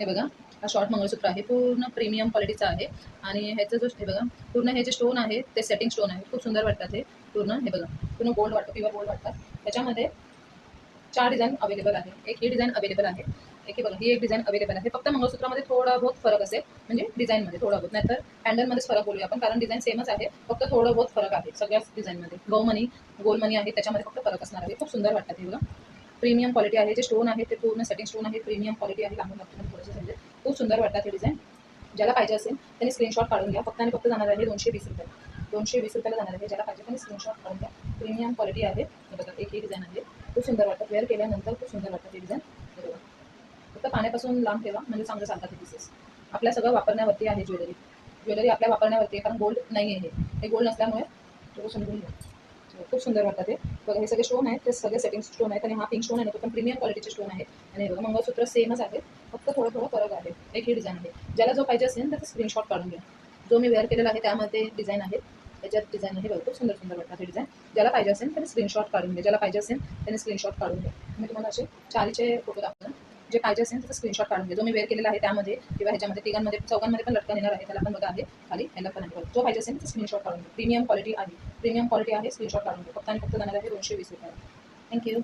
हे बघा, हा शॉर्ट मंगळसूत्र आहे, पूर्ण प्रीमियम क्वालिटीचा आहे आणि ह्याचं जो हे बघा, पूर्ण हे जे स्टोन आहे ते सेटिंग स्टोन आहे, खूप सुंदर वाटतात हे पूर्ण. हे बघा, पूर्ण गोल्ड वाटतं, प्युअर गोल्ड वाटतात. त्याच्यामध्ये 4 डिझाईन अवेलेबल आहे. एक ही डिझाईन अवेलेबल आहे, एक ही बघा, ही एक डिझाईन अवेलेबल आहे. फक्त मंगळसूत्रामध्ये थोडा बहुत फरक असेल, म्हणजे डिझाईनमध्ये थोडा बहुत, नाहीतर हँडलमध्येच फरक बोलूया आपण, कारण डिझाईन सेमच आहे, फक्त थोडं बहुत फरक आहे सगळ्याच डिझाईनमध्ये. गौमनी, गोलमनी आहे, त्याच्यामध्ये फक्त फरक असणार आहे. खूप सुंदर वाटतात हे बघा, प्रीमियम क्वालिटी आहे. जे स्टोन आहे ते पूर्ण सेटिंग स्टोन आहे, प्रीमियम क्वालिटी आहे. लांबून लागतो थोडंसं समजेल, खूप सुंदर वाटतात हे डिझाईन. ज्याला पाहिजे असेल त्यांनी स्क्रीनशॉट काढून घ्या. फक्त आणि फक्त जाणार आहे 220 रुपये. 220 रुपयाला जाणार आहे. ज्याला पाहिजे त्यांनी स्क्रीनशॉट काढून घ्या. प्रीमियम क्वालिटी आहे. हे बघा, एक ही डिझाईन आहे, खूप सुंदर वाटतात. वेअर केल्यानंतर खूप सुंदर वाटतात हे डिझाईन. हे बघा, फक्त पाण्यापासून लांब ठेवा, म्हणजे चांगलं चालतात हे पीसेस. आपल्या सगळं वापरण्यावरती आहे ज्वेलरी. ज्वेलरी आपल्या वापरण्यावरती आहे, कारण गोल्ड नाही आहे हे गोल्ड नसल्यामुळे थोडं समजून घ्या. खूप सुंदर वाटतात ते. बघा, हे सगळे स्टोन आहेत, ते सगळे सेटिंग स्टोन आहेत आणि हा पिंक स्टोन आहे ना, तो पण प्रीमियम क्वालिटीचे स्टोन आहे. आणि हे बघा, मंगळसूत्र सेमच आहे, फक्त थोडं थोडं फरक आहे. एक ही डिझाईन आहे. ज्याला जो पाहिजे असेल त्याचा स्क्रीनशॉट काढून घ्या. जो मी वेअर केलेला आहे त्यामध्ये डिझाईन आहे, त्याच्यात डिझाईन आहे. बघा, खूप सुंदर सुंदर वाटतात हे डिझाईन. ज्याला पाहिजे असेल त्याने स्क्रीनशॉट काढून घ्या. ज्याला पाहिजे असेल त्याने स्क्रीनशॉट काढून घ्या. मी तुम्हाला असे चारीचे फोटो दाखवतो. जे पाहिजे असेल त्याचा स्क्रीनशॉट काढून घ्या. जो मी वेअर केलेला आहे त्यामध्ये किंवा ह्याच्यामध्ये तिघांमध्ये चौघांमध्ये पण लटकन येणार आहे, त्याला पण बघा आहे खाली, ह्याला पण आहे. जो पाहिजे असेल त्याचा स्क्रीनशॉट काढून घ्या. प्रीमियम क्वालिटी आहे, प्रीमियम क्वालिटी आहे, स्क्रीनशॉट काढून घ्या. फक्त आणि फक्त जाणार आहे 220 रुपये. थँक्यू.